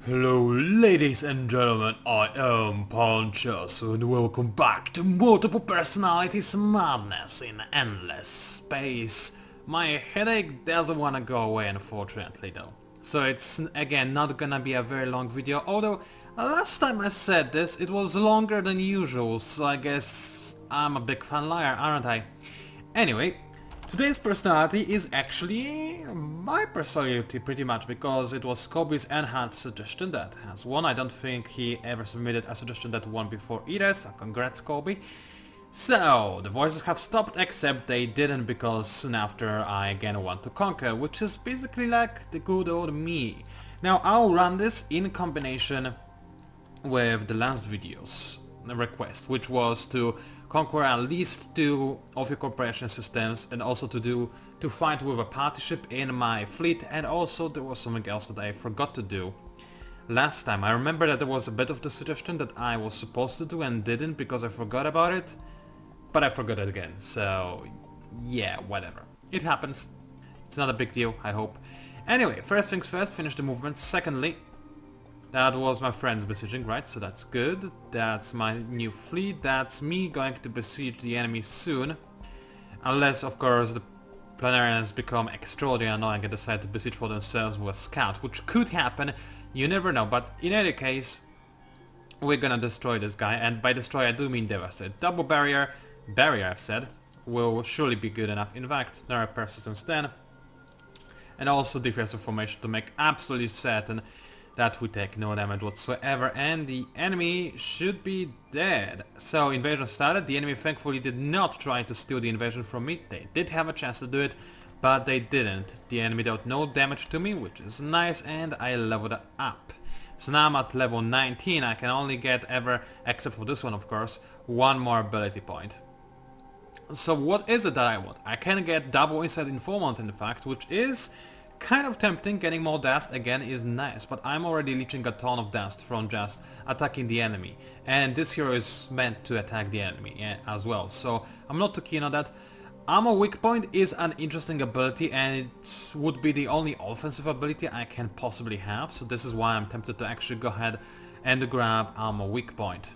Hello ladies and gentlemen, I am PANCZASU and welcome back to Multiple Personalities Madness in Endless Space. My headache doesn't wanna go away unfortunately though. So it's again not gonna be a very long video, although last time I said this it was longer than usual, so I guess I'm a big fan liar, aren't I? Anyway, today's personality is actually my personality pretty much, because it was Kobe's enhanced suggestion that has won. I don't think he ever submitted a suggestion that won before either, so congrats Kobe. So, the voices have stopped, except they didn't because soon after I again want to conquer, which is basically like the good old me. Now I'll run this in combination with the last video's request, which was to conquer at least 2 of your corporation systems and also to fight with a party ship in my fleet, and also there was something else that I forgot to do last time. I remember that there was a bit of the suggestion that I was supposed to do and didn't because I forgot about it, but I forgot it again, so yeah, whatever. It happens. It's not a big deal, I hope. Anyway, first things first, finish the movement. Secondly, that was my friends besieging, right? So that's good. That's my new fleet. That's me going to besiege the enemy soon. Unless, of course, the Planarians become extraordinarily annoying and decide to besiege for themselves with a scout, which could happen. You never know. But in any case, we're gonna destroy this guy. And by destroy, I do mean devastate. Double barrier, I've said, will surely be good enough. In fact, there are repair systems then. And also defensive formation to make absolutely certain that we take no damage whatsoever, and the enemy should be dead. So invasion started. The enemy thankfully did not try to steal the invasion from me. They did have a chance to do it, but they didn't. The enemy dealt no damage to me, which is nice, and I leveled up. So now I'm at level 19. I can only get ever, except for this one of course, 1 more ability point. So what is it that I want? I can get double inside informant in fact, which is kind of tempting. Getting more dust again is nice, but I'm already leeching a ton of dust from just attacking the enemy, and this hero is meant to attack the enemy as well, so I'm not too keen on that. Armor weak point is an interesting ability, and it would be the only offensive ability I can possibly have, so this is why I'm tempted to actually go ahead and grab armor weak point.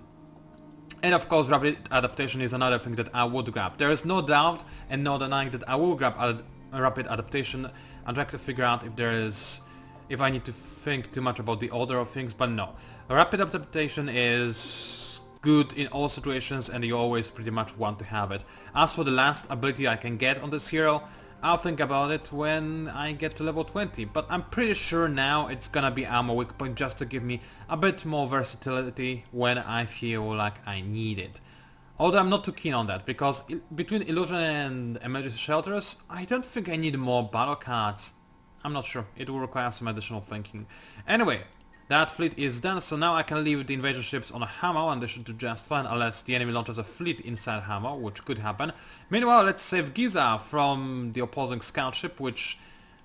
And of course rapid adaptation is another thing that I would grab. There is no doubt and no denying that I will grab rapid adaptation. I'm trying to figure out if I need to think too much about the order of things, but no. Rapid adaptation is good in all situations and you always pretty much want to have it. As for the last ability I can get on this hero, I'll think about it when I get to level 20, but I'm pretty sure now it's gonna be armor weak point, just to give me a bit more versatility when I feel like I need it. Although I'm not too keen on that, because between illusion and emergency shelters, I don't think I need more battle cards. I'm not sure, it will require some additional thinking. Anyway, that fleet is done, so now I can leave the invasion ships on a hammer and they should do just fine, unless the enemy launches a fleet inside hammer, which could happen. Meanwhile, let's save Giza from the opposing scout ship, which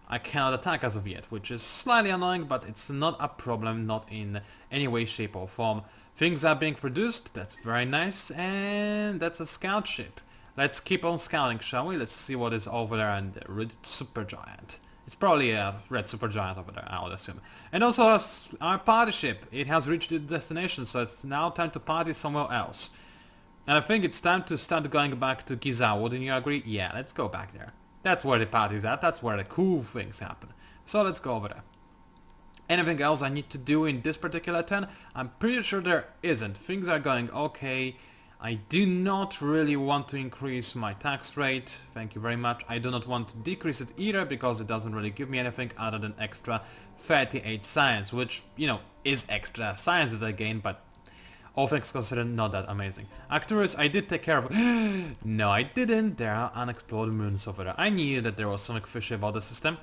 I cannot attack as of yet, which is slightly annoying, but it's not a problem, not in any way, shape or form. Things are being produced, that's very nice, and that's a scout ship. Let's keep on scouting, shall we? Let's see what is over there in the red supergiant. It's probably a red supergiant over there, I would assume. And also our party ship. It has reached its destination, so it's now time to party somewhere else. And I think it's time to start going back to Giza, wouldn't you agree? Yeah, let's go back there. That's where the party's at, that's where the cool things happen. So let's go over there. Anything else I need to do in this particular turn? I'm pretty sure there isn't. Things are going okay. I do not really want to increase my tax rate. Thank you very much. I do not want to decrease it either, because it doesn't really give me anything other than extra 38 science, which, you know, is extra science that I gain, but all things considered, not that amazing. Arcturus, I did take care of... No, I didn't. There are unexplored moons over there. I knew that there was something fishy about the system.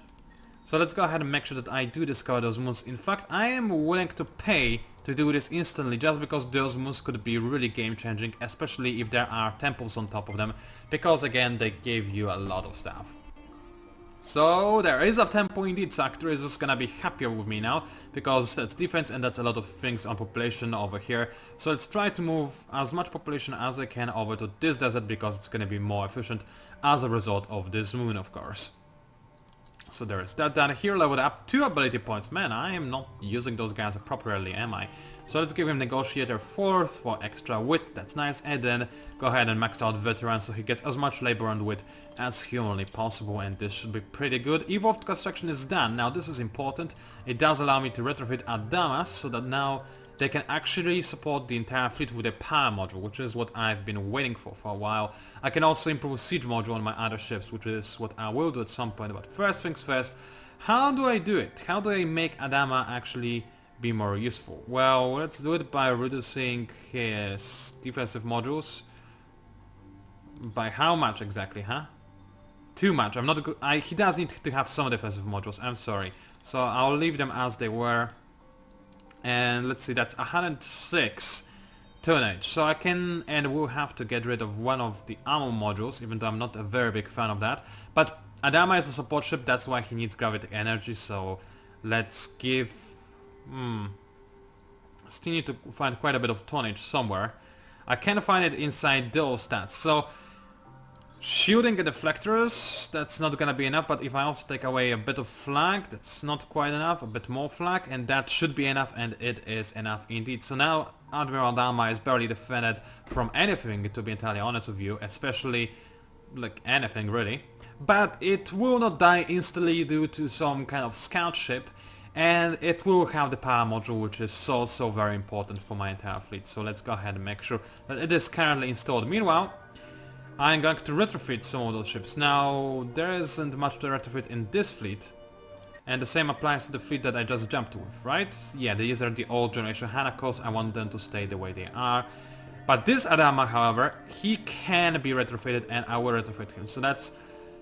So let's go ahead and make sure that I do discover those moons. In fact, I am willing to pay to do this instantly, just because those moons could be really game-changing, especially if there are temples on top of them, because again, they give you a lot of stuff. So there is a temple indeed, so Arcturus is gonna be happier with me now, because that's defense and that's a lot of things on population over here. So let's try to move as much population as I can over to this desert, because it's gonna be more efficient as a result of this moon, of course. So there is that done. Here leveled up 2 ability points. Man, I am not using those guys appropriately, am I? So let's give him Negotiator 4 for extra wit, that's nice, and then go ahead and max out Veteran so he gets as much labor and wit as humanly possible, and this should be pretty good. Evolved Construction is done. Now this is important. It does allow me to retrofit Adamas so that now they can actually support the entire fleet with a power module, which is what I've been waiting for a while. I can also improve siege module on my other ships, which is what I will do at some point, but first things first, how do I do it? How do I make Adama actually be more useful? Well, let's do it by reducing his defensive modules. By how much exactly, huh? Too much. I'm not. He does need to have some defensive modules. I'm sorry. So I'll leave them as they were. And let's see, that's 106 tonnage. So I can and will have to get rid of one of the ammo modules, even though I'm not a very big fan of that. But Adama is a support ship, that's why he needs gravity energy. So let's give. Still need to find quite a bit of tonnage somewhere. I can find it inside those stats. So shooting the deflectors, that's not gonna be enough, but if I also take away a bit of flak, that's not quite enough, a bit more flak, and that should be enough, and it is enough indeed. So now Admiral Dama is barely defended from anything, to be entirely honest with you, especially like anything really. But it will not die instantly due to some kind of scout ship, and it will have the power module, which is so very important for my entire fleet. So let's go ahead and make sure that it is currently installed. Meanwhile, I'm going to retrofit some of those ships. Now, there isn't much to retrofit in this fleet, and the same applies to the fleet that I just jumped with, right? Yeah, these are the old generation Hanakos, I want them to stay the way they are. But this Adama, however, he can be retrofitted, and I will retrofit him. So that's...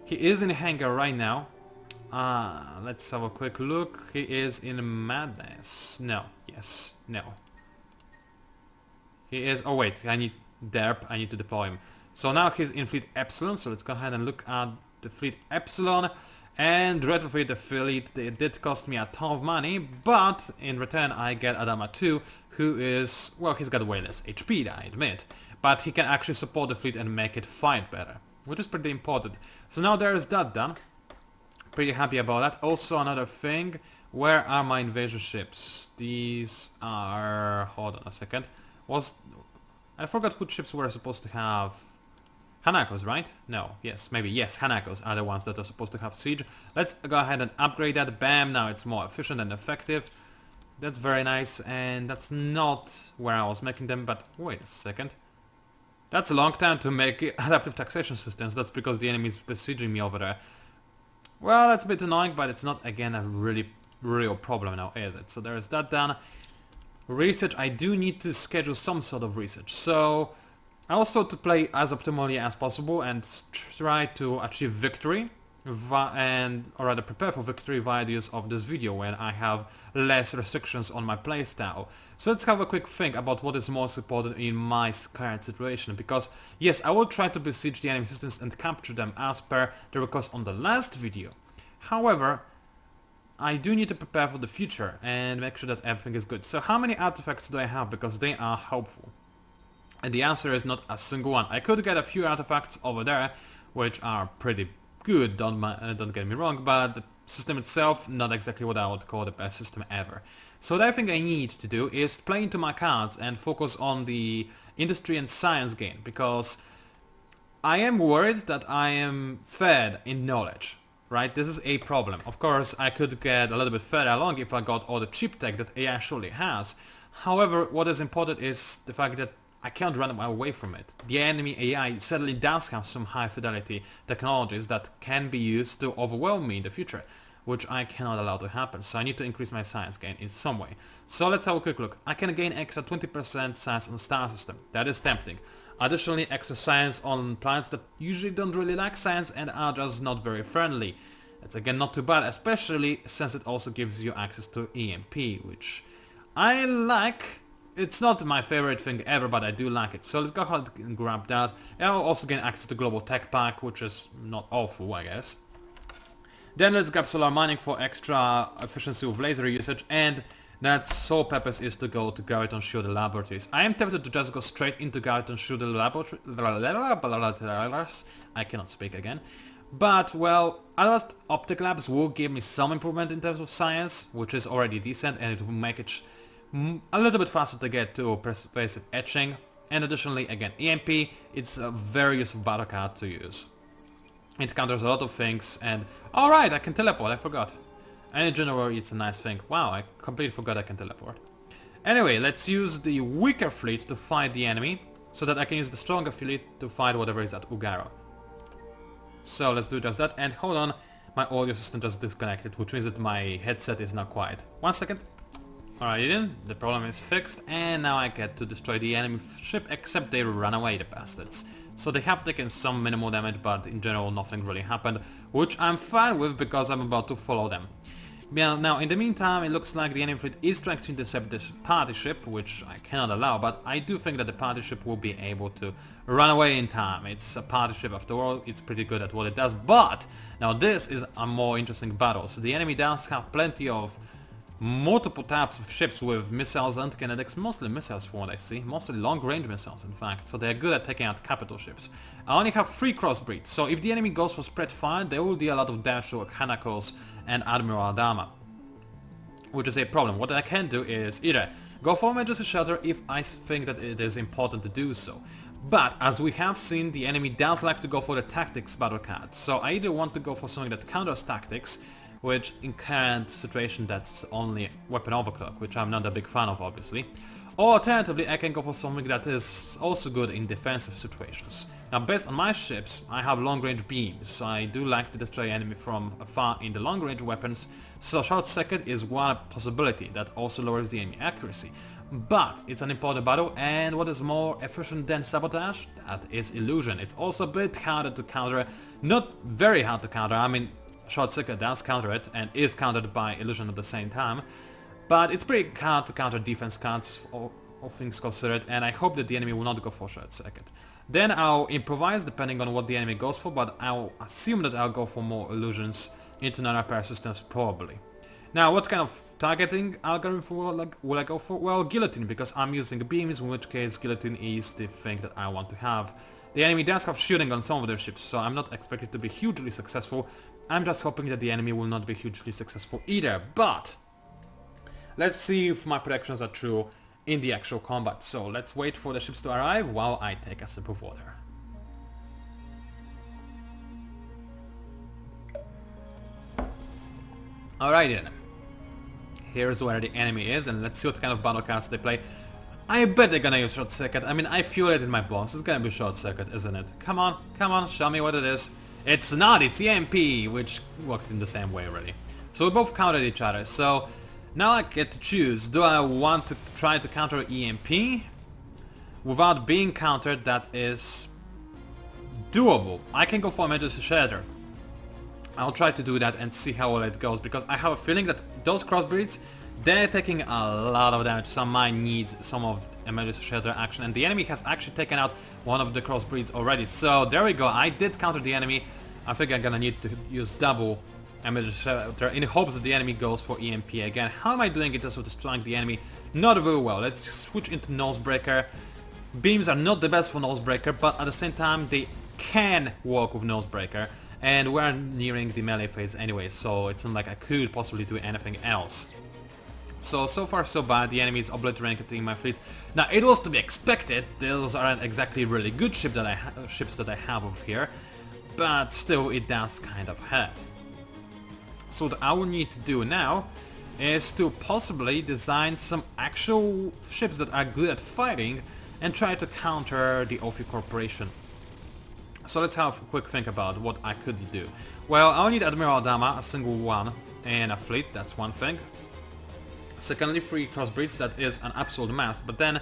he is in hangar right now. Let's have a quick look. He is in Madness. No. Yes. No. He is... oh wait, I need Derp, I need to deploy him. So now he's in Fleet Epsilon, so let's go ahead and look at the Fleet Epsilon and retrofit the fleet. It did cost me a ton of money, but in return I get Adama 2, who is... well, he's got way less HP, I admit, but he can actually support the fleet and make it fight better, which is pretty important. So now there is that done. Pretty happy about that. Also another thing, where are my invasion ships? These are... hold on a second. I forgot which ships were supposed to have... Hanakos, right? No, yes, maybe, yes, Hanakos are the ones that are supposed to have siege. Let's go ahead and upgrade that. Bam, now it's more efficient and effective. That's very nice, and that's not where I was making them, but wait a second. That's a long time to make adaptive taxation systems. That's because the enemy is besieging me over there. Well, that's a bit annoying, but it's not, again, a really real problem now, is it? So there is that done. Research, I do need to schedule some sort of research. So I also to play as optimally as possible and try to achieve victory, or rather prepare for victory via the use of this video when I have less restrictions on my playstyle. So let's have a quick think about what is most important in my current situation, because yes, I will try to besiege the enemy systems and capture them as per the request on the last video. However, I do need to prepare for the future and make sure that everything is good. So how many artifacts do I have, because they are helpful? And the answer is not a single one. I could get a few artifacts over there, which are pretty good, don't get me wrong, but the system itself, not exactly what I would call the best system ever. So what I think I need to do is play into my cards and focus on the industry and science gain, because I am worried that I am fed in knowledge, right? This is a problem. Of course, I could get a little bit further along if I got all the cheap tech that AI surely has. However, what is important is the fact that I can't run away from it. The enemy AI certainly does have some high fidelity technologies that can be used to overwhelm me in the future, which I cannot allow to happen. So I need to increase my science gain in some way. So let's have a quick look. I can gain extra 20% science on the star system. That is tempting. Additionally, extra science on planets that usually don't really like science and are just not very friendly. That's again not too bad, especially since it also gives you access to EMP, which I like. It's not my favorite thing ever, but I do like it. So let's go ahead and grab that. I'll also gain access to Global Tech Pack, which is not awful, I guess. Then let's grab Solar Mining for extra efficiency with laser usage, and that sole purpose is to go to Graviton Shielded Laboratories. I am tempted to just go straight into Graviton Shielded Laboratories. I cannot speak again. But, well, advanced optic labs will give me some improvement in terms of science, which is already decent, and it will make it a little bit faster to get to pervasive etching. And additionally, again, EMP, it's a very useful battle card to use. It counters a lot of things, and... Alright, I can teleport, I forgot. And in general, it's a nice thing. Wow, I completely forgot I can teleport. Anyway, let's use the weaker fleet to fight the enemy, so that I can use the stronger fleet to fight whatever is at Ugaro. So let's do just that, and hold on, my audio system just disconnected, which means that my headset is now quiet. 1 second. Alright then, the problem is fixed, and now I get to destroy the enemy ship, except they run away, the bastards. So they have taken some minimal damage, but in general nothing really happened, which I'm fine with because I'm about to follow them. Now, in the meantime, it looks like the enemy fleet is trying to intercept this party ship, which I cannot allow, but I do think that the party ship will be able to run away in time. It's a party ship after all, it's pretty good at what it does, but now this is a more interesting battle. So the enemy does have plenty of multiple types of ships with missiles and kinetics, mostly missiles from what I see, mostly long-range missiles in fact, so they're good at taking out capital ships. I only have 3 crossbreeds, so if the enemy goes for spread fire, they will deal a lot of damage to Hanakos and Admiral Adama, which is a problem. What I can do is either go for emergency shelter if I think that it is important to do so. But as we have seen, the enemy does like to go for the tactics battle card, so I either want to go for something that counters tactics, which in current situation that's only weapon overclock, which I'm not a big fan of obviously. Or alternatively I can go for something that is also good in defensive situations. Now based on my ships I have long range beams, so I do like to destroy enemy from afar in the long range weapons, so short circuit is one possibility that also lowers the enemy accuracy. But it's an important battle, and what is more efficient than sabotage? That is illusion. It's also a bit harder to counter, not very hard to counter, I mean short circuit does counter it and is countered by illusion at the same time, but it's pretty hard to counter defense cards, all things considered, and I hope that the enemy will not go for short circuit. Then I'll improvise depending on what the enemy goes for, but I'll assume that I'll go for more illusions into non-repair systems probably. Now what kind of targeting algorithm will I go for? Well, guillotine, because I'm using beams, in which case guillotine is the thing that I want to have. The enemy does have shooting on some of their ships, so I'm not expected to be hugely successful. I'm just hoping that the enemy will not be hugely successful either, but let's see if my predictions are true in the actual combat. So let's wait for the ships to arrive while I take a sip of water. Alright then, here's where the enemy is, and let's see what kind of battle cards they play. I bet they're gonna use short circuit. I mean, I feel it in my bones. It's gonna be short circuit, isn't it? Come on, show me what it is. It's not, it's EMP, which works in the same way really. So we both countered each other, so now I get to choose. Do I want to try to counter EMP without being countered? That is doable. I can go for emergency shelter. I'll try to do that and see how well it goes, because I have a feeling that those crossbreeds, they're taking a lot of damage, so I might need some of emergency shelter action, and the enemy has actually taken out one of the crossbreeds already, so there we go. I did counter the enemy. I think I'm gonna need to use double emergency shelter in hopes that the enemy goes for EMP again. How am I doing it just with destroying the enemy? Not very well. Let's switch into Nosebreaker. Beams are not the best for Nosebreaker, but at the same time they can work with Nosebreaker, and we're nearing the melee phase anyway, so it's not like I could possibly do anything else. So far so bad, the enemy is obliterating my fleet. Now it was to be expected, those aren't exactly really good ships that I have over here, but still it does kind of hurt. So what I will need to do now is to possibly design some actual ships that are good at fighting and try to counter the Ophi Corporation. So let's have a quick think about what I could do. Well, I'll need Admiral Adama, a single one, and a fleet, that's one thing. Secondly, 3 crossbreeds, that is an absolute mess, but then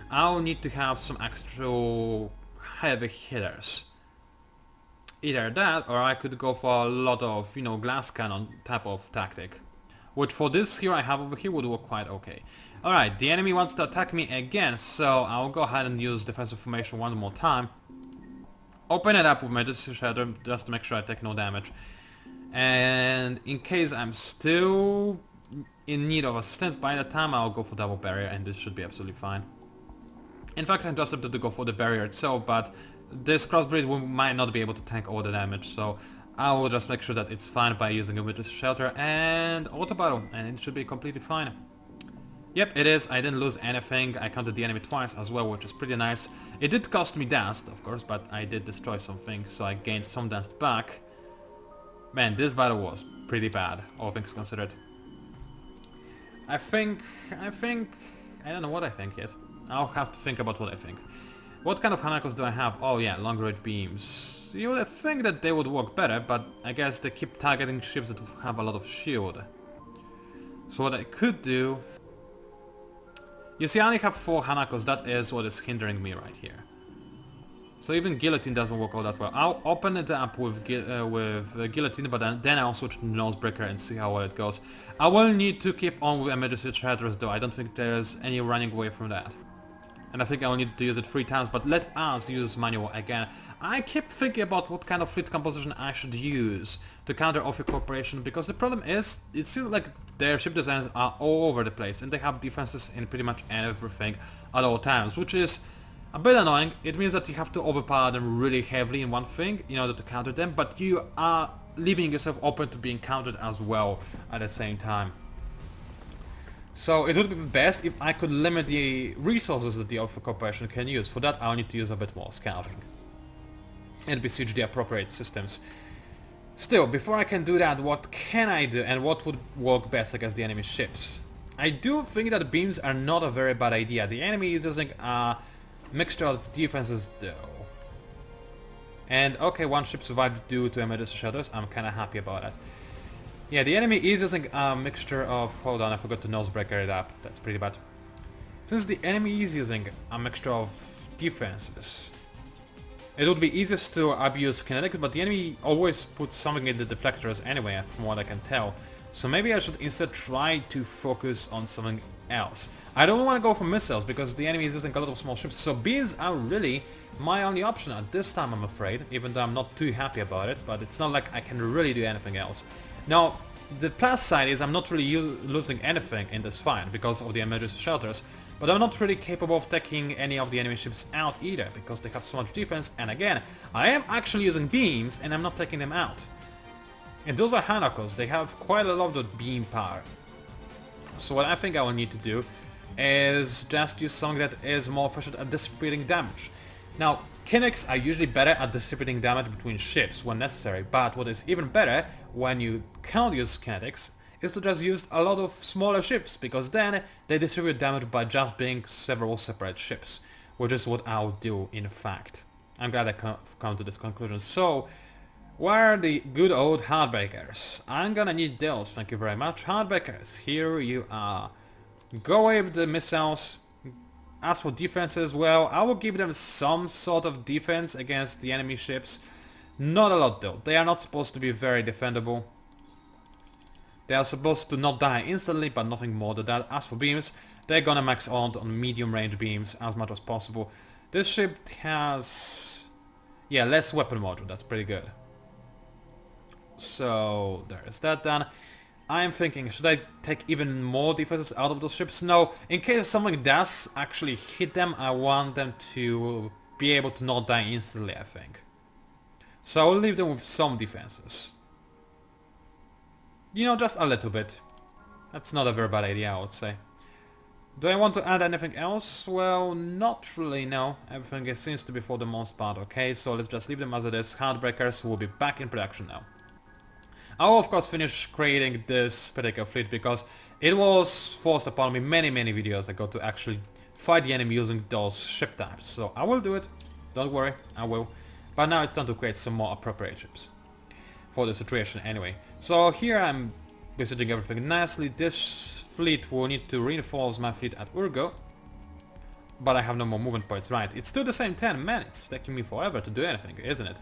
I'll need to have some actual heavy hitters. Either that, or I could go for a lot of, you know, glass cannon type of tactic, which for this hero I have over here would work quite okay. Alright, the enemy wants to attack me again, so I'll go ahead and use defensive formation one more time. Open it up with emergency shelter just to make sure I take no damage. And in case I'm still in need of assistance, by the time I'll go for double barrier, and this should be absolutely fine. In fact, I'm just tempted to go for the barrier itself, but this crossbreed might not be able to tank all the damage, so I will just make sure that it's fine by using a witness shelter and auto battle, and it should be completely fine. Yep, it is. I didn't lose anything. I counted the enemy twice as well, which is pretty nice. It did cost me dust, of course, but I did destroy something, so I gained some dust back. Man, this battle was pretty bad, all things considered. I don't know what I think yet. I'll have to think about what I think. What kind of Hanakos do I have? Oh yeah, long-range beams. You would think that they would work better, but I guess they keep targeting ships that have a lot of shield. So what I could do... You see, I only have 4 Hanakos, that is what is hindering me right here. So even Guillotine doesn't work all that well. I'll open it up with Guillotine, but then I'll switch to Nosebreaker and see how well it goes. I will need to keep on with Emergency Shelters though, I don't think there's any running away from that. And I think I will need to use it 3 times, but let us use Manual again. I keep thinking about what kind of fleet composition I should use to counter off your corporation, because the problem is, it seems like their ship designs are all over the place, and they have defenses in pretty much everything at all times, which is a bit annoying. It means that you have to overpower them really heavily in one thing in order to counter them, but you are leaving yourself open to being countered as well at the same time. So it would be best if I could limit the resources that the Alpha Corporation can use. For that I'll need to use a bit more scouting and besiege the appropriate systems. Still, before I can do that, what can I do and what would work best against the enemy ships? I do think that beams are not a very bad idea. The enemy is using a mixture of defenses though. And okay, one ship survived due to emergency shelters. I'm kinda happy about that. Yeah, the enemy is using a mixture of... Hold on, I forgot to Nosebreaker it up. That's pretty bad. Since the enemy is using a mixture of defenses, it would be easiest to abuse kinetics, but the enemy always puts something in the deflectors anyway, from what I can tell. So maybe I should instead try to focus on something else. I don't want to go for missiles, because the enemy is using a lot of small ships, so beams are really my only option at this time, I'm afraid, even though I'm not too happy about it, but it's not like I can really do anything else. Now, the plus side is I'm not really losing anything in this fight because of the emergency shelters, but I'm not really capable of taking any of the enemy ships out either, because they have so much defense, and again, I am actually using beams and I'm not taking them out. And those are Hanakos, they have quite a lot of beam power. So what I think I will need to do is just use something that is more efficient at distributing damage. Now, kinetics are usually better at distributing damage between ships when necessary, but what is even better when you can't use kinetics is to just use a lot of smaller ships, because then they distribute damage by just being several separate ships, which is what I'll do in fact. I'm glad I come to this conclusion. So, where are the good old Heartbreakers? I'm gonna need those, thank you very much. Heartbreakers, here you are. Go away with the missiles. As for defenses, well, I will give them some sort of defense against the enemy ships. Not a lot though. They are not supposed to be very defendable. They are supposed to not die instantly, but nothing more than that. As for beams, they're gonna max out on medium range beams as much as possible. This ship has... yeah, less weapon module, that's pretty good. So, there is that done. I'm thinking, should I take even more defenses out of those ships? No, in case something does actually hit them, I want them to be able to not die instantly, I think. So I'll leave them with some defenses. You know, just a little bit. That's not a very bad idea, I would say. Do I want to add anything else? Well, not really, no. Everything seems to be for the most part okay, so let's just leave them as it is. Heartbreakers will be back in production now. I will of course finish creating this particular fleet because it was forced upon me many videos ago to actually fight the enemy using those ship types. So I will do it, don't worry, I will. But now it's time to create some more appropriate ships. For the situation anyway. So here I'm besieging everything nicely. This fleet will need to reinforce my fleet at Urgo. But I have no more movement points, right. It's still the same 10, man, it's taking me forever to do anything, isn't it?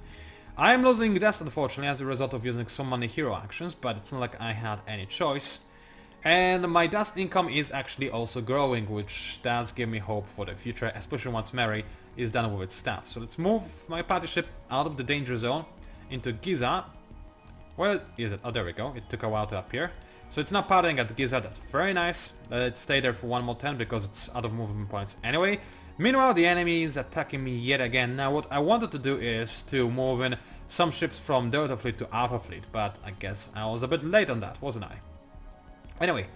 I am losing dust unfortunately as a result of using so many hero actions, but it's not like I had any choice. And my dust income is actually also growing, which does give me hope for the future, especially once Mary is done with its stuff. So let's move my party ship out of the danger zone into Giza. Where is it? Oh, there we go. It took a while to appear. So it's not partying at Giza, that's very nice. Let it stay there for one more turn because it's out of movement points anyway. Meanwhile, the enemy is attacking me yet again. Now what I wanted to do is to move in some ships from Delta Fleet to Alpha Fleet, but I guess I was a bit late on that, wasn't I? Anyway,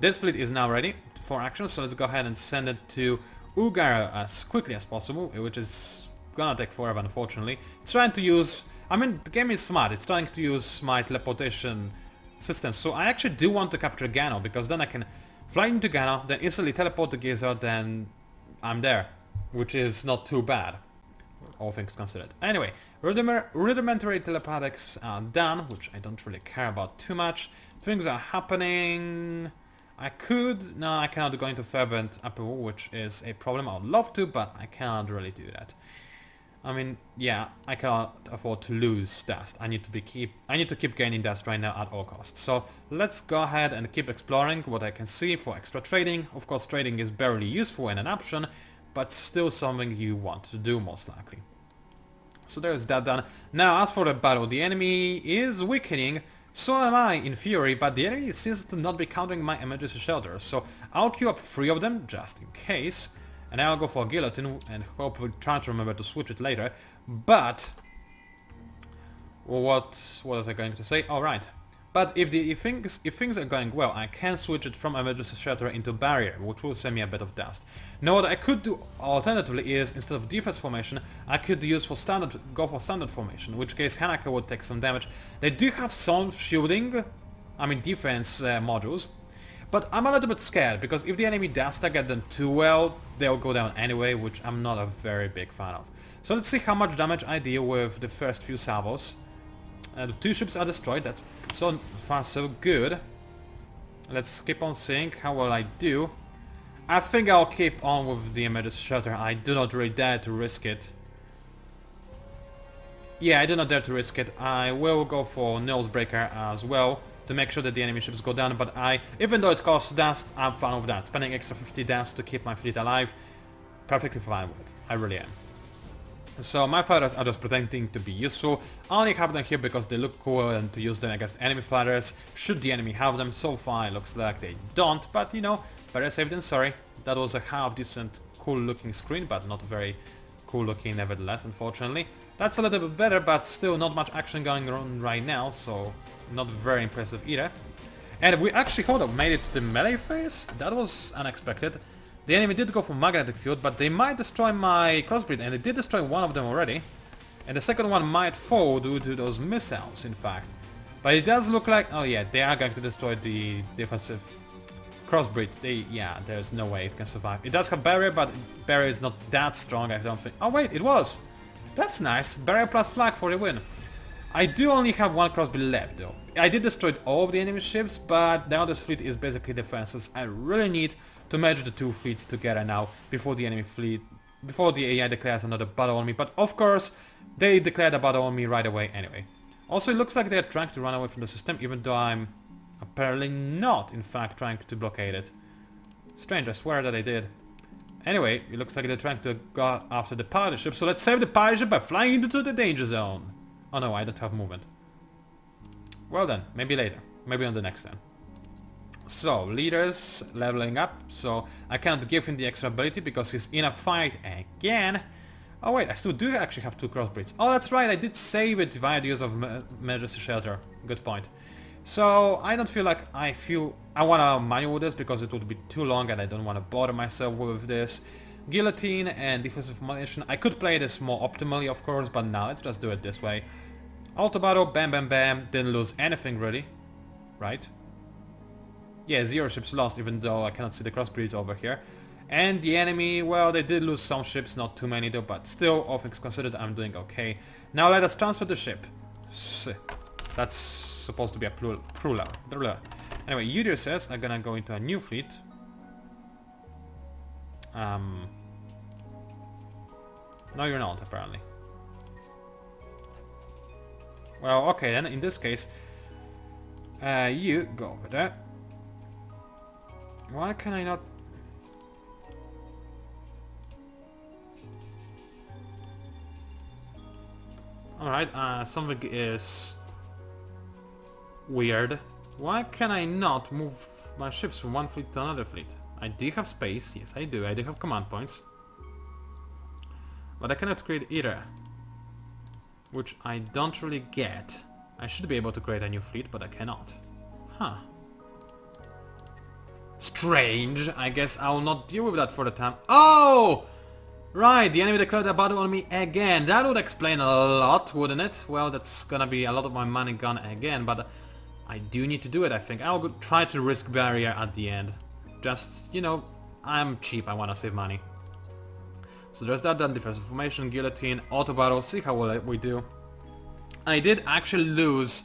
this fleet is now ready for action, so let's go ahead and send it to Ugar as quickly as possible, which is gonna take forever, unfortunately. It's trying to use... I mean, the game is smart, it's trying to use my teleportation system, so I actually do want to capture Gano, because then I can fly into Gano, then instantly teleport to Giza, then I'm there, which is not too bad, all things considered. Anyway, rudimentary telepathics are done, which I don't really care about too much. Things are happening... I cannot go into fervent approval, which is a problem. I would love to, but I cannot really do that. I mean, yeah, I cannot afford to lose dust. I need to keep gaining dust right now at all costs. So let's go ahead and keep exploring what I can see for extra trading. Of course, trading is barely useful in an option, but still something you want to do most likely. So there's that done. Now, as for the battle, the enemy is weakening. So am I, in theory, but the enemy seems to not be countering my emergency shelter, so I'll queue up 3 of them, just in case, and I'll go for a guillotine, and hopefully try to remember to switch it later, but... what was I going to say? Alright. But if things are going well, I can switch it from emergency shelter into barrier, which will send me a bit of dust. Now what I could do alternatively is, instead of defense formation, I could go for standard formation, in which case Hanaka would take some damage. They do have some shielding, I mean defense modules, but I'm a little bit scared, because if the enemy does target them too well, they'll go down anyway, which I'm not a very big fan of. So let's see how much damage I deal with the first few salvos. The 2 ships are destroyed, that's so far so good. Let's keep on seeing how well I do. I think I'll keep on with the emergency shelter. I do not really dare to risk it. Yeah, I do not dare to risk it. I will go for Nose Breaker as well to make sure that the enemy ships go down, but even though it costs dust, I'm fine with that. Spending extra 50 dust to keep my fleet alive, perfectly fine with it. I really am. So my fighters are just pretending to be useful. I only have them here because they look cool and to use them against enemy fighters should the enemy have them. So far it looks like they don't, but you know, better safe than sorry. That was a half decent cool looking screen, but not very cool looking nevertheless, unfortunately. That's a little bit better, but still not much action going on right now, so not very impressive either. And we actually, made it to the melee phase? That was unexpected. The enemy did go for magnetic field, but they might destroy my crossbreed, and they did destroy one of them already. And the second one might fall due to those missiles, in fact. But it does look like... oh yeah, they are going to destroy the defensive crossbreed. Yeah, there's no way it can survive. It does have barrier, but barrier is not that strong, I don't think. Oh wait, it was! That's nice. Barrier plus flag for the win. I do only have 1 crossbreed left, though. I did destroy all of the enemy ships, but now this fleet is basically defenseless. I really need to merge the 2 fleets together now before the AI declares another battle on me. But of course, they declared a battle on me right away anyway. Also, it looks like they're trying to run away from the system, even though I'm apparently not, in fact, trying to blockade it. Strange, I swear that they did. Anyway, it looks like they're trying to go after the pirate ship, so let's save the pirate ship by flying into the danger zone. Oh no, I don't have movement. Well then, maybe later. Maybe on the next turn. So, leaders leveling up, so I can't give him the extra ability because he's in a fight again. Oh wait, I still do actually have 2 crossbreeds. Oh, that's right, I did save it via the use of emergency shelter. Good point. So, I don't feel like I want to manual this because it would be too long and I don't want to bother myself with this. Guillotine and defensive formation. I could play this more optimally, of course, but now let's just do it this way. Auto battle, bam bam bam, didn't lose anything really, right? Yeah, 0 ships lost, even though I cannot see the crossbreeds over here. And the enemy, well, they did lose some ships, not too many though, but still, all things considered, I'm doing okay. Now let us transfer the ship. That's supposed to be a plural. Anyway, UDSS are gonna go into a new fleet. No, you're not, apparently. Well, okay then, in this case, you go over there. Why can I not... Alright, something is... weird. Why can I not move my ships from one fleet to another fleet? I do have space, yes I do have command points. But I cannot create either. Which I don't really get. I should be able to create a new fleet, but I cannot. Huh. Strange. I guess I will not deal with that for the time. Oh! Right, the enemy declared a battle on me again. That would explain a lot, wouldn't it? Well, that's gonna be a lot of my money gone again, but I do need to do it, I think. I'll try to risk barrier at the end. Just, you know, I'm cheap, I wanna save money. So there's that, then defensive formation, guillotine, auto battle, see how well we do. I did actually lose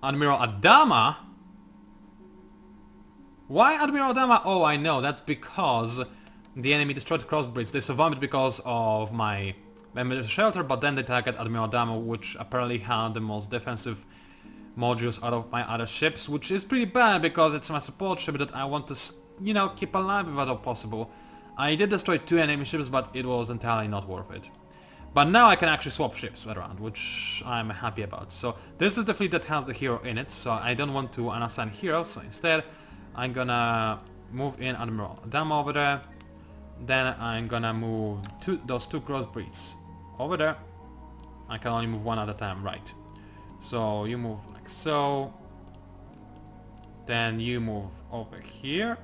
Admiral Adama. Why Admiral Adama? Oh, I know, that's because the enemy destroyed the crossbreeds. They survived because of my military shelter, but then they targeted Admiral Adama, which apparently had the most defensive modules out of my other ships, which is pretty bad because it's my support ship that I want to, you know, keep alive if at all possible. I did destroy 2 enemy ships, but it was entirely not worth it. But now I can actually swap ships around, which I'm happy about. So this is the fleet that has the hero in it, so I don't want to unassign heroes, so instead I'm gonna move in Admiral Adama over there. Then I'm gonna move those 2 crossbreeds over there. I can only move one at a time, right. So you move like so. Then you move over here.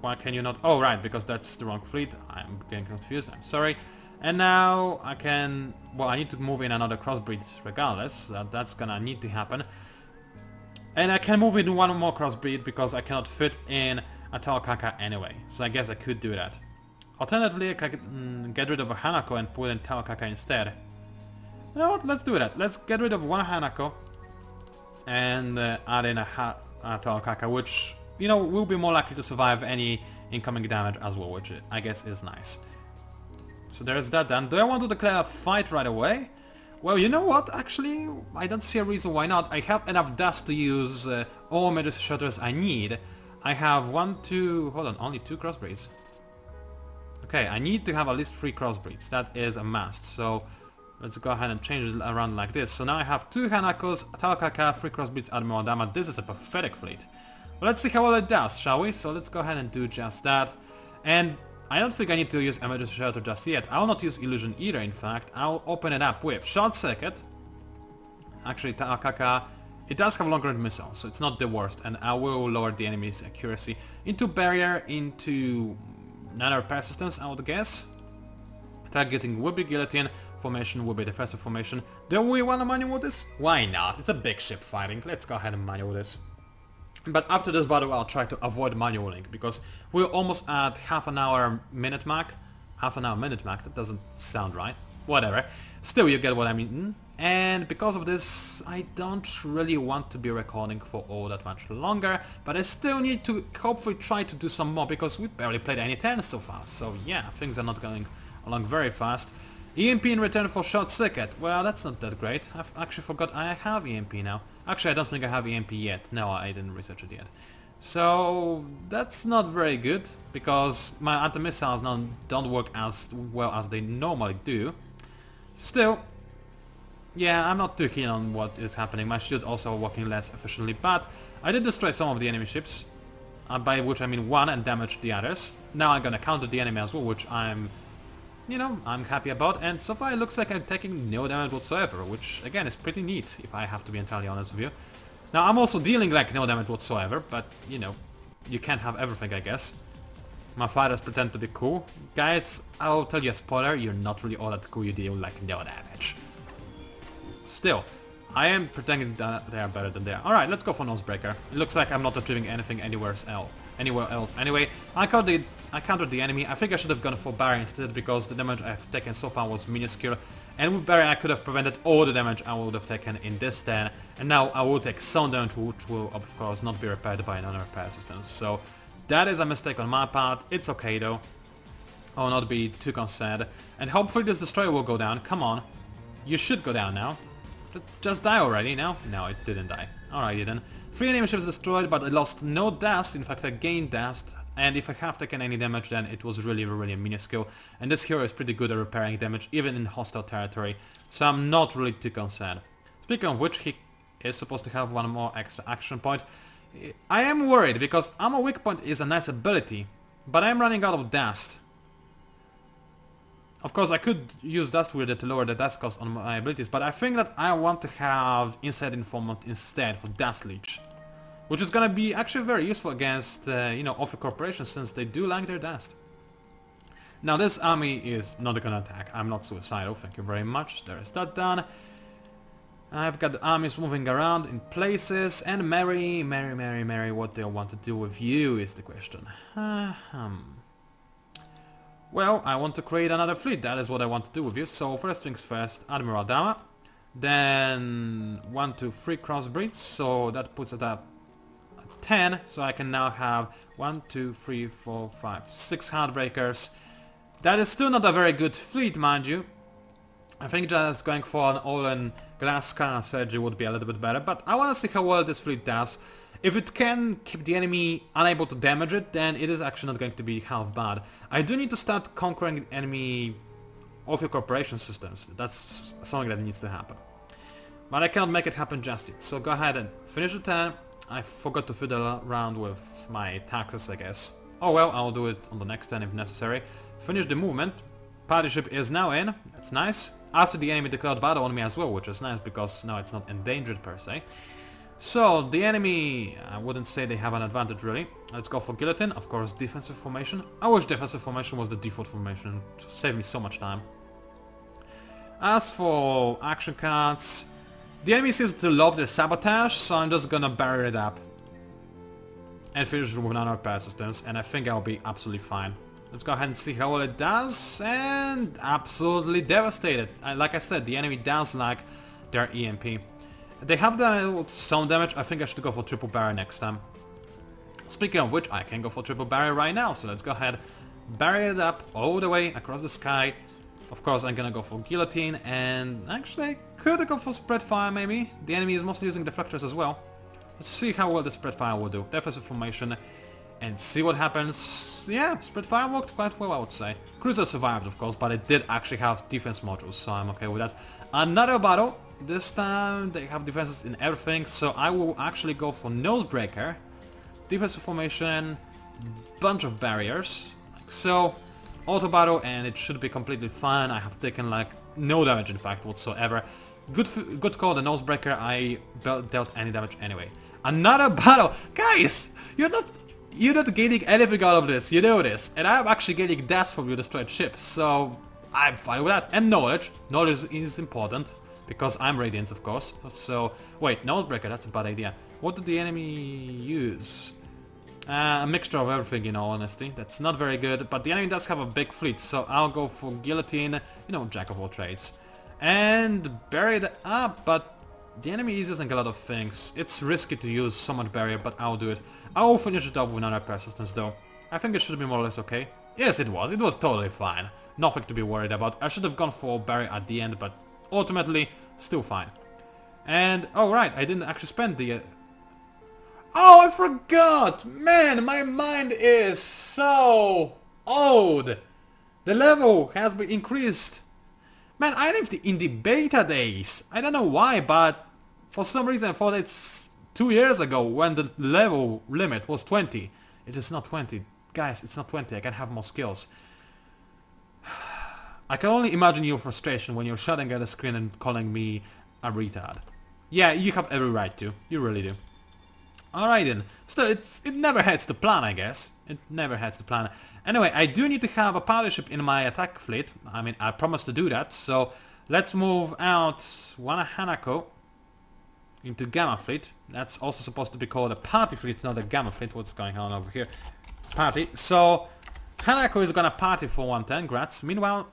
Why can you not? Oh, right, because that's the wrong fleet. I'm getting confused, I'm sorry. And now I can... Well, I need to move in another crossbreed regardless. That's gonna need to happen. And I can move in one more crossbreed because I cannot fit in a Taokaka anyway. So I guess I could do that. Alternatively, I could get rid of a Hanako and put in Taokaka instead. You know what? Let's do that. Let's get rid of one Hanako and add in a Taokaka, which, you know, will be more likely to survive any incoming damage as well, which I guess is nice. So there's that done. Do I want to declare a fight right away? Well, you know what? Actually, I don't see a reason why not. I have enough dust to use all Medusa shutters I need. I have only 2 crossbreeds. Okay, I need to have at least 3 crossbreeds. That is a must. So let's go ahead and change it around like this. So now I have 2 Hanakos, Taokaka, 3 crossbreeds, Admiral Adama. This is a pathetic fleet. But let's see how well it does, shall we? So let's go ahead and do just that. And I don't think I need to use Emergency Shelter just yet. I will not use Illusion either, in fact. I'll open it up with Short Circuit. Actually, Taokaka, it does have long range missiles, so it's not the worst. And I will lower the enemy's accuracy into Barrier, into non-repair systems, I would guess. Targeting will be Guillotine, formation will be Defensive formation. Do we want to manual this? Why not? It's a big ship fighting. Let's go ahead and manual this. But after this battle I'll try to avoid manualing, because we're almost at half an hour minute mark. Half an hour minute mark, that doesn't sound right. Whatever. Still, you get what I mean. And because of this, I don't really want to be recording for all that much longer, but I still need to hopefully try to do some more, because we barely played any turns so far. So yeah, things are not going along very fast. EMP in return for Short Circuit. Well, that's not that great. I've actually forgot I have EMP now. Actually, I don't think I have EMP yet. No, I didn't research it yet. So that's not very good, because my anti-missiles now don't work as well as they normally do. Still, yeah, I'm not too keen on what is happening. My shields also are working less efficiently, but I did destroy some of the enemy ships, by which I mean one, and damage the others. Now I'm gonna counter the enemy as well, which I'm happy about, and so far it looks like I'm taking no damage whatsoever, which again is pretty neat, if I have to be entirely honest with you. Now I'm also dealing like no damage whatsoever, but you know, you can't have everything, I guess. My fighters pretend to be cool. Guys, I'll tell you a spoiler, you're not really all that cool, you deal like no damage. Still, I am pretending that they are better than they are. Alright, let's go for Nosebreaker. It looks like I'm not achieving anything anywhere else. Anyway, I countered the enemy. I think I should have gone for Barrier instead, because the damage I've taken so far was minuscule. And with Barrier I could have prevented all the damage I would have taken in this turn. And now I will take some damage, which will of course not be repaired by non-repair systems. So that is a mistake on my part. It's okay though. I will not be too concerned. And hopefully this destroyer will go down. Come on. You should go down now. Just die already, no? No, it didn't die. Alrighty then. 3 enemy ships destroyed, but I lost no dust. In fact, I gained dust. And if I have taken any damage, then it was really minuscule. And this hero is pretty good at repairing damage, even in hostile territory. So I'm not really too concerned. Speaking of which, he is supposed to have one more extra action point. I am worried because armor weak point is a nice ability, but I am running out of dust. Of course, I could use Dust Wielder to lower the dust cost on my abilities, but I think that I want to have Inside Informant instead for Dust Leech. Which is gonna be actually very useful against, you know, Offer Corporations, since they do like their dust. Now this army is not gonna attack. I'm not suicidal, thank you very much. There is that done. I've got armies moving around in places, and Mary, what do I want to do with you is the question. Well, I want to create another fleet, that is what I want to do with you. So first things first, Admiral Dama. Then 1, 2, 3 crossbreeds, so that puts it up at 10. So I can now have 1, 2, 3, 4, 5, 6 Heartbreakers. That is still not a very good fleet, mind you. I think just going for an all-in glass cannon surgery would be a little bit better, but I want to see how well this fleet does. If it can keep the enemy unable to damage it, then it is actually not going to be half bad. I do need to start conquering enemy Offer Corporation systems. That's something that needs to happen. But I cannot make it happen just yet, so go ahead and finish the turn. I forgot to fiddle around with my taxes, I guess. Oh well, I'll do it on the next turn if necessary. Finish the movement. Party ship is now in, that's nice. After the enemy declared battle on me as well, which is nice because now it's not endangered per se. So, the enemy, I wouldn't say they have an advantage really. Let's go for Guillotine, of course defensive formation. I wish defensive formation was the default formation, to save me so much time. As for action cards, the enemy seems to love their sabotage, so I'm just gonna bury it up. And finish with none of repair systems, and I think I'll be absolutely fine. Let's go ahead and see how well it does, and absolutely devastated. Like I said, the enemy does like their EMP. They have done some damage. I think I should go for triple barrier next time. Speaking of which, I can go for triple barrier right now, so let's go ahead, barrier it up all the way across the sky. Of course, I'm gonna go for Guillotine, and actually I could go for spread fire maybe. The enemy is mostly using deflectors as well. Let's see how well the spread fire will do. Defensive formation, and see what happens. Yeah, spread fire worked quite well, I would say. Cruiser survived, of course, but it did actually have defense modules, so I'm okay with that. Another battle. This time they have defenses in everything, so I will actually go for Nosebreaker. Defensive formation, bunch of barriers, like so. Auto battle, and it should be completely fine. I have taken like no damage in fact whatsoever. Good call, the Nosebreaker. I dealt any damage anyway. Another battle, guys. You're not gaining anything out of this. You know this, and I'm actually getting deaths from your destroyed ship, so I'm fine with that. And knowledge. Knowledge is important. Because I'm Radiant, of course. So, wait, Nosebreaker, that's a bad idea. What did the enemy use? A mixture of everything, in all honesty. That's not very good, but the enemy does have a big fleet, so I'll go for Guillotine, you know, jack of all trades. And bury it up, but the enemy is using a lot of things. It's risky to use so much barrier, but I'll do it. I will finish it up with another persistence, though. I think it should be more or less okay. Yes, it was totally fine. Nothing to be worried about. I should have gone for barrier at the end, but ultimately, still fine. And, oh right, I didn't actually spend the... Oh, I forgot! Man, my mind is so old! The level has been increased. Man, I lived in the beta days. I don't know why, but for some reason I thought it's 2 years ago when the level limit was 20. It is not 20. Guys, it's not 20. I can have more skills. I can only imagine your frustration when you're shouting at the screen and calling me a retard. Yeah, you have every right to. You really do. Alright then. Still, it never hurts to plan, I guess. It never hurts to plan. Anyway, I do need to have a party ship in my attack fleet. I mean, I promised to do that. So, let's move out one Hanako into Gamma fleet. That's also supposed to be called a party fleet, not a Gamma fleet. What's going on over here? Party. So, Hanako is gonna party for 110, grats. Meanwhile,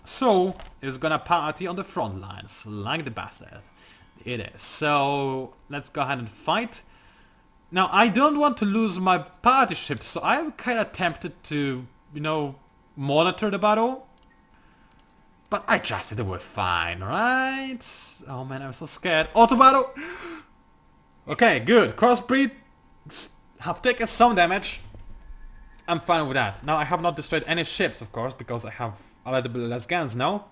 So is gonna party on the front lines, like the bastard. It is. So let's go ahead and fight. Now I don't want to lose my party ship, so I'm kinda tempted to, you know, monitor the battle. But I trusted it would fine, right? Oh man, I'm so scared. Auto battle! Okay, good. Crossbreed have taken some damage. I'm fine with that. Now I have not destroyed any ships, of course, because I have a little bit less guns now.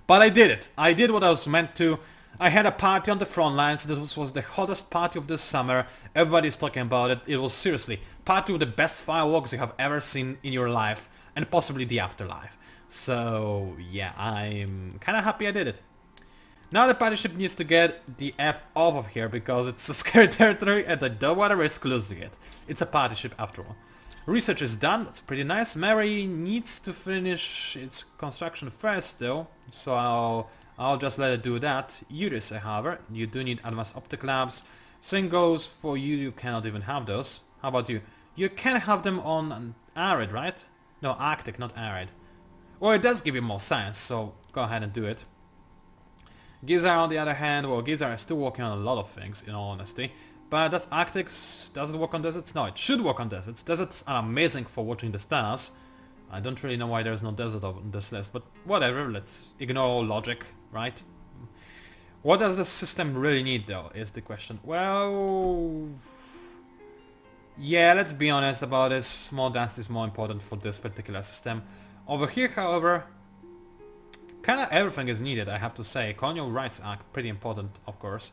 But I did it. I did what I was meant to. I had a party on the front lines. This was the hottest party of the summer. Everybody's talking about it. It was seriously party with the best fireworks you have ever seen in your life, and possibly the afterlife. So yeah, I'm kinda happy I did it. Now the party ship needs to get the F off of here because it's a scary territory and I don't want to risk losing it. It's a party ship after all. Research is done, that's pretty nice. Mary needs to finish its construction first though, so I'll just let it do that. Uris, however, you do need advanced optic labs. Same goes for you, you cannot even have those. How about you? You can have them on arid, right? No, Arctic, not arid. Well, it does give you more science, so go ahead and do it. Gizar on the other hand, well, Gizar is still working on a lot of things, in all honesty. But that's Arctic. Does it work on deserts? No, it should work on deserts. Deserts are amazing for watching the stars. I don't really know why there's no desert on this list, but whatever, let's ignore logic, right? What does the system really need though, is the question. Well... yeah, let's be honest about this. Small density is more important for this particular system. Over here, however, kinda everything is needed, I have to say. Colonial rights are pretty important, of course.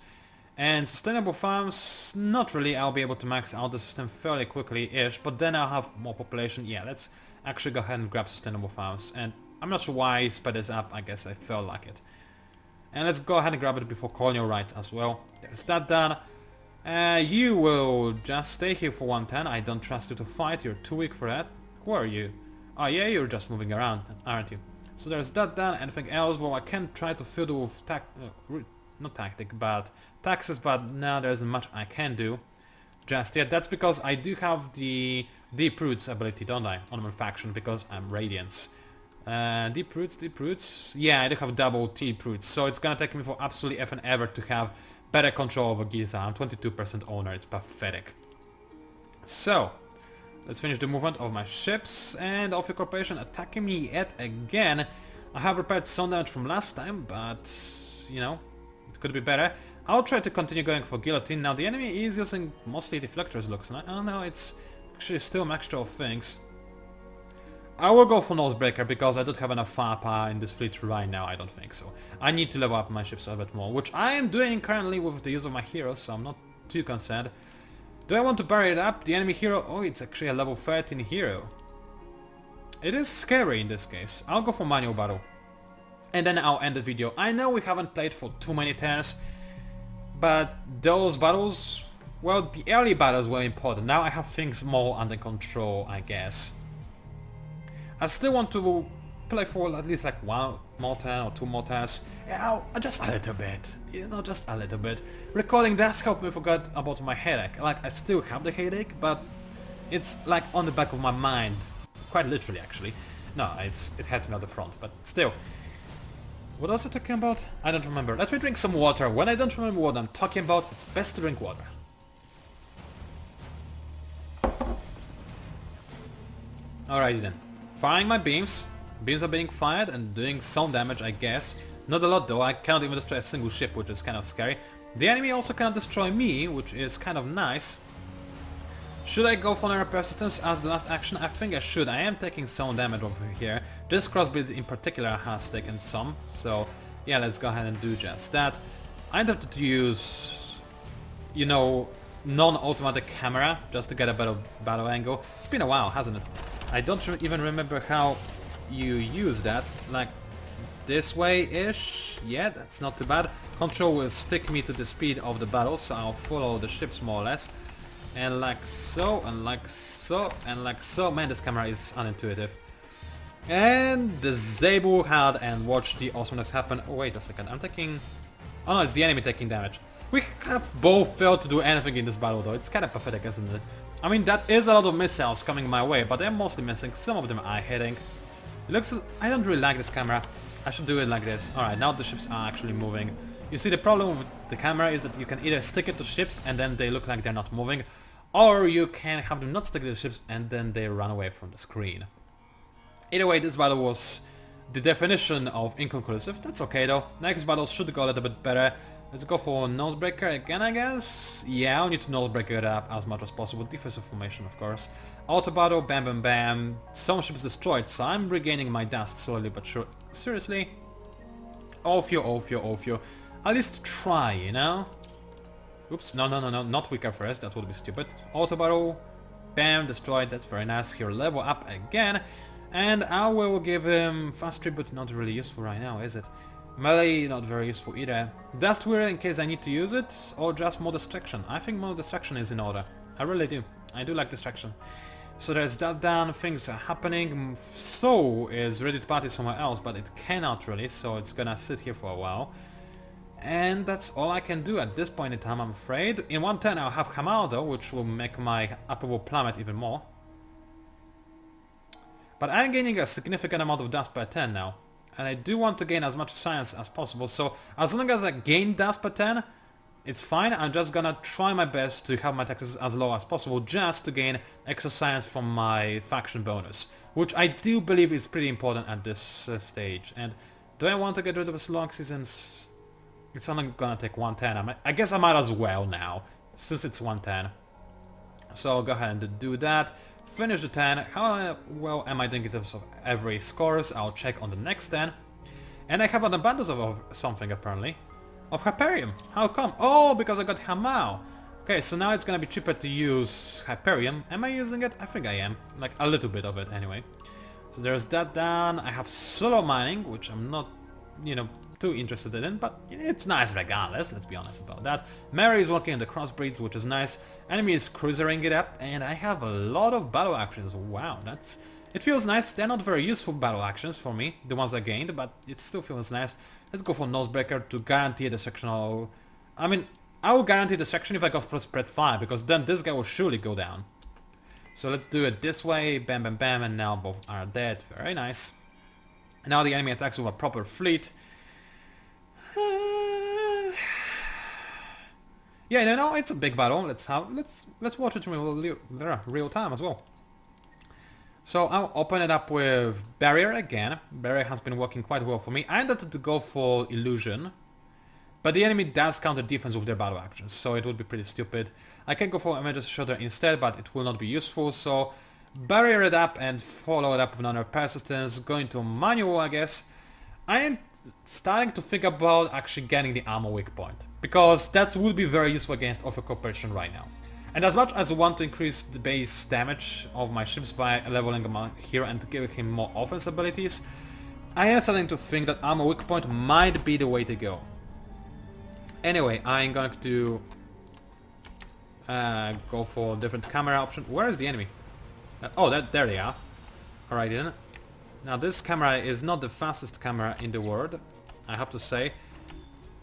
And sustainable farms, not really. I'll be able to max out the system fairly quickly-ish, but then I'll have more population. Yeah, let's actually go ahead and grab sustainable farms. And I'm not sure why I sped this up, I guess I felt like it. And let's go ahead and grab it before colonial rights as well. There's that done. You will just stay here for 110. I don't trust you to fight, you're too weak for that. Who are you? Oh yeah, you're just moving around, aren't you? So there's that done. Anything else? Well, I can try to fiddle with not tactic, but taxes, but now there isn't much I can do just yet. That's because I do have the Deep Roots ability, don't I, on manufacturing, because I'm Radiance. Deep Roots, yeah, I do have double Deep Roots, so it's gonna take me for absolutely effing ever to have better control over Giza. I'm 22% owner, it's pathetic. So, let's finish the movement of my ships, and of your corporation attacking me yet again. I have repaired some damage from last time, but, you know, it could be better. I'll try to continue going for guillotine. Now the enemy is using mostly deflectors, looks like. Oh no, it's actually still a mixture of things. I will go for Nosebreaker because I don't have enough firepower in this fleet right now, I don't think so. I need to level up my ships a bit more, which I am doing currently with the use of my heroes, so I'm not too concerned. Do I want to bury it up? The enemy hero? Oh, it's actually a level 13 hero. It is scary in this case. I'll go for manual battle. And then I'll end the video. I know we haven't played for too many turns, but those battles, well, the early battles were important. Now I have things more under control, I guess. I still want to play for at least like one more turn or two more turns. Yeah, just a little bit, you know, just a little bit. Recording does help me forget about my headache. Like, I still have the headache, but it's like on the back of my mind. Quite literally, actually. No, it hurts me at the front, but still. What was I talking about? I don't remember. Let me drink some water. When I don't remember what I'm talking about, it's best to drink water. Alrighty then. Firing my beams. Beams are being fired and doing some damage, I guess. Not a lot though, I cannot even destroy a single ship, which is kind of scary. The enemy also cannot destroy me, which is kind of nice. Should I go for an repair systems as the last action? I think I should. I am taking some damage over here. This crossbuild in particular has taken some, so yeah, let's go ahead and do just that. I'm tempted to use, you know, non-automatic camera just to get a better battle angle. It's been a while, hasn't it? I don't even remember how you use that. Like this way-ish? Yeah, that's not too bad. Control will stick me to the speed of the battle, so I'll follow the ships more or less. And like so, and like so, and like so. Man, this camera is unintuitive. And disable HUD and watch the awesomeness happen. Oh, wait a second, I'm taking... oh no, it's the enemy taking damage. We have both failed to do anything in this battle though. It's kind of pathetic, isn't it? I mean, that is a lot of missiles coming my way, but they're mostly missing. Some of them are hitting. It looks... I don't really like this camera. I should do it like this. Alright, now the ships are actually moving. You see, the problem with the camera is that you can either stick it to ships and then they look like they're not moving, or you can have them not stick to the ships and then they run away from the screen. Either way, this battle was the definition of inconclusive. That's okay though. Next battle should go a little bit better. Let's go for Nosebreaker again, I guess. Yeah, I'll need to Nosebreaker it up as much as possible. Defensive formation, of course. Auto battle, bam bam bam. Some ships destroyed, so I'm regaining my dust slowly but sure. Seriously? Off you. at least try, you know? Oops, no, not weaker first, that would be stupid. Auto battle, bam, destroyed, that's very nice. Here, level up again. And I will give him fast trip, but not really useful right now, is it? Melee, not very useful either. Dust Weir in case I need to use it, or just more distraction. I think more distraction is in order. I really do. I do like distraction. So there's that done, things are happening. So is ready to party somewhere else, but it cannot really, so it's gonna sit here for a while. And that's all I can do at this point in time, I'm afraid. In one turn I'll have Hamar though, which will make my approval plummet even more. But I'm gaining a significant amount of dust per turn now. And I do want to gain as much science as possible, so as long as I gain dust per turn, it's fine. I'm just gonna try my best to have my taxes as low as possible, just to gain extra science from my faction bonus, which I do believe is pretty important at this stage. And do I want to get rid of the long seasons? It's only gonna take one turn. I guess I might as well now, since it's one turn. So I'll go ahead and do that. Finish the turn. How well am I doing in terms of every scores? I'll check on the next turn. And I have an abundance of something apparently. Of Hyperium. How come? Oh, because I got Hamau. Okay, so now it's gonna be cheaper to use Hyperium. Am I using it? I think I am. Like a little bit of it anyway. So there's that done. I have solo mining, which I'm not, you know, too interested in, but it's nice regardless, let's be honest about that. Mary is working on the crossbreeds, which is nice. Enemy is cruisering it up, and I have a lot of battle actions. Wow, it feels nice. They're not very useful battle actions for me, the ones I gained, but it still feels nice. Let's go for Nosebreaker to guarantee the sectional... I mean, I will guarantee the section if I go for spread 5, because then this guy will surely go down. So let's do it this way, bam bam bam, and now both are dead. Very nice. Now the enemy attacks with a proper fleet. Yeah, no, it's a big battle. Let's watch it in real time as well. So I'll open it up with Barrier again. Barrier has been working quite well for me. I ended up to go for Illusion, but the enemy does counter defense with their battle actions, so it would be pretty stupid. I can go for Emergency Shelter instead, but it will not be useful, so Barrier it up and follow it up with another Persistence, going to Manual, I guess. I am starting to think about actually getting the armor weak point, because that would be very useful against Offer Corporation right now. And as much as I want to increase the base damage of my ships via leveling him here and giving him more offense abilities, I am starting to think that armor weak point might be the way to go. Anyway, I'm going to go for a different camera option. Where is the enemy? Oh, there they are. Alright then. Now this camera is not the fastest camera in the world, I have to say,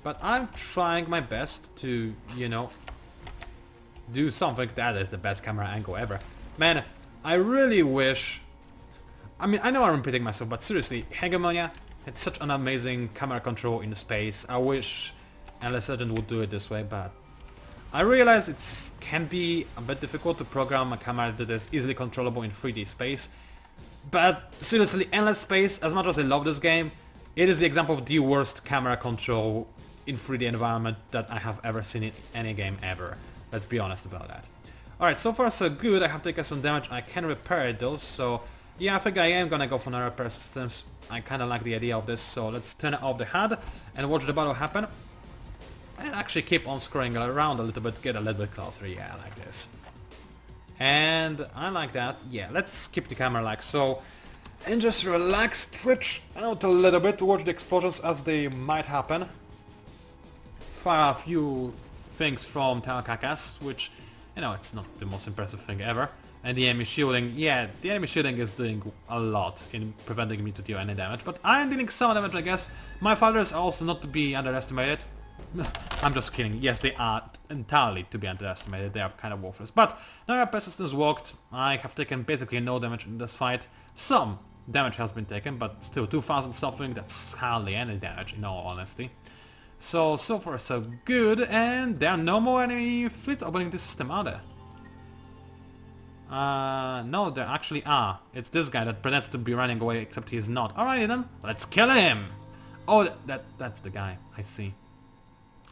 but I'm trying my best to, you know, do something that is the best camera angle ever. Man, I really wish... I mean, I know I'm repeating myself, but seriously, Hegemonia had such an amazing camera control in space. I wish Endless Legend would do it this way, but I realize it can be a bit difficult to program a camera that is easily controllable in 3D space. But seriously, Endless Space, as much as I love this game, it is the example of the worst camera control in 3D environment that I have ever seen in any game ever. Let's be honest about that. Alright, so far so good. I have taken some damage. I can repair it though, so yeah, I think I am gonna go for another repair systems. I kinda like the idea of this, so let's turn off the HUD and watch the battle happen. And actually keep on scrolling around a little bit, get a little bit closer. Yeah, I like this. And I like that. Yeah, let's keep the camera like so. And just relax, stretch out a little bit, watch the explosions as they might happen. Fire a few things from Talkakas, which, you know, it's not the most impressive thing ever. And the enemy shielding, yeah, the enemy shielding is doing a lot in preventing me to deal any damage. But I'm dealing some damage, I guess. My father is also not to be underestimated. I'm just kidding. Yes, they are entirely to be underestimated. They are kind of worthless. But now persistence worked. I have taken basically no damage in this fight. Some damage has been taken, but still 2000 something, that's hardly any damage in all honesty. So far so good, and there are no more enemy fleets opening the system, are there? No, there actually are. It's this guy that pretends to be running away, except he is not. Alrighty then, let's kill him! Oh, that's the guy, I see.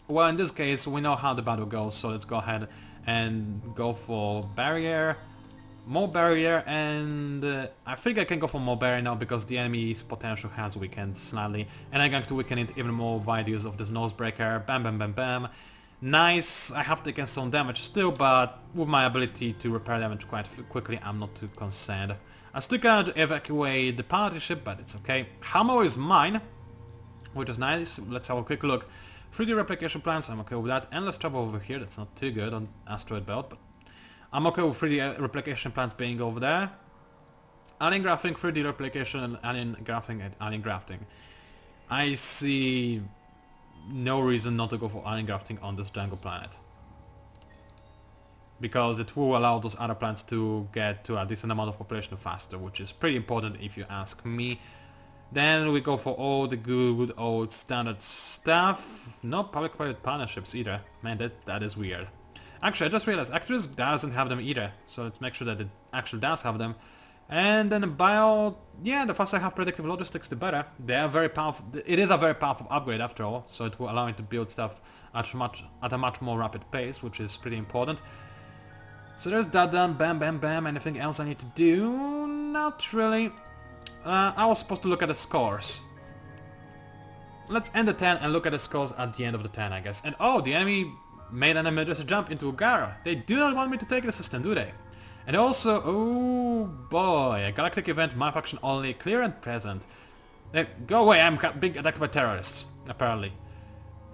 Well, in this case, we know how the battle goes, so let's go ahead and go for Barrier. more barrier, and I think I can go for more barrier now because the enemy's potential has weakened slightly, and I'm going to weaken it even more by the use of this nosebreaker. Bam, bam, bam, bam. Nice. I have taken some damage still, but with my ability to repair damage quite quickly, I'm not too concerned. I still cannot evacuate the party ship, but it's okay. Hammer is mine, which is nice. Let's have a quick look. 3D replication plans, I'm okay with that. Endless trouble over here, that's not too good on asteroid belt, but I'm okay with 3D replication plants being over there. Alien grafting, 3D replication, and alien grafting. I see no reason not to go for alien grafting on this jungle planet. Because it will allow those other planets to get to a decent amount of population faster, which is pretty important if you ask me. Then we go for all the good old standard stuff. No public-private partnerships either. Man, that is weird. Actually, I just realized Actress doesn't have them either, so let's make sure that it actually does have them. And then yeah, the faster I have predictive logistics, the better. They are very powerful. It is a very powerful upgrade after all, so it will allow me to build stuff at a much more rapid pace, which is pretty important. So there's that done. Bam, bam, bam. Anything else I need to do? Not really. I was supposed to look at the scores. Let's end the 10 and look at the scores at the end of the 10, I guess. And oh, the enemy made an emergency jump into Gara. They do not want me to take the system, do they? And also, oh boy, a galactic event, my faction only, clear and present. Go away, I'm being attacked by terrorists, apparently.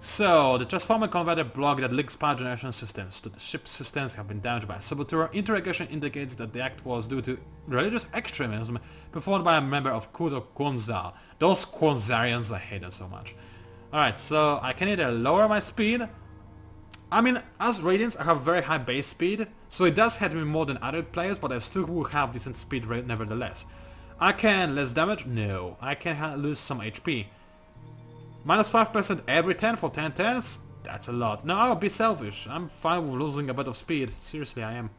So, the transformer converter block that links power generation systems to the ship systems have been damaged by a saboteur. Interrogation indicates that the act was due to religious extremism performed by a member of Kuto Kwanzaa. Those Kwanzarians, I hate them so much. Alright, so I can either lower my speed. I mean, as Radiants, I have very high base speed, so it does hit me more than other players, but I still will have decent speed rate nevertheless. I can less damage? No. I can lose some HP. Minus 5% every 10 for 10 turns? That's a lot. No, I'll be selfish. I'm fine with losing a bit of speed. Seriously, I am.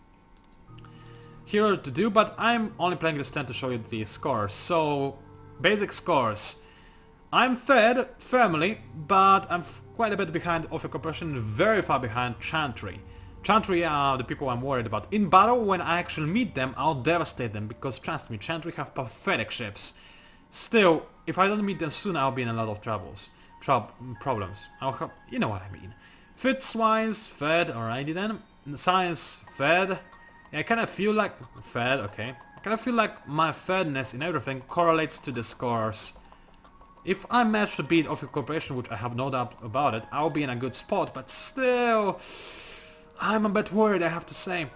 Here to do, but I'm only playing this 10 to show you the scores. So, basic scores. I'm fed, firmly, but I'm quite a bit behind Ophir Corporation, very far behind Chantry. Chantry are the people I'm worried about. In battle, when I actually meet them, I'll devastate them, because trust me, Chantry have pathetic ships. Still, if I don't meet them soon, I'll be in a lot of problems. I'll have, you know what I mean. Fits-wise, fed, alrighty then. Science, fed. Yeah, I kinda feel like... Fed, okay. I kinda feel like my fedness in everything correlates to the scores. If I manage to beat Ophir Corporation, which I have no doubt about it, I'll be in a good spot, but still... I'm a bit worried, I have to say.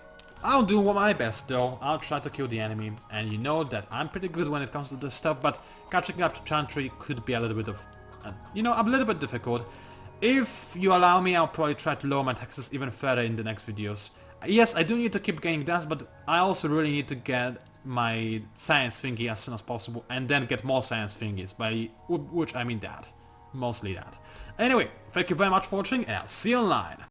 I'll do my best though, I'll try to kill the enemy, and you know that I'm pretty good when it comes to this stuff, but catching up to Chantry could be a little bit of... you know, a little bit difficult. If you allow me, I'll probably try to lower my taxes even further in the next videos. Yes, I do need to keep gaining dance, but I also really need to get my science thingy as soon as possible, and then get more science thingies, by which I mean that. Mostly that. Anyway, thank you very much for watching, and I'll see you online.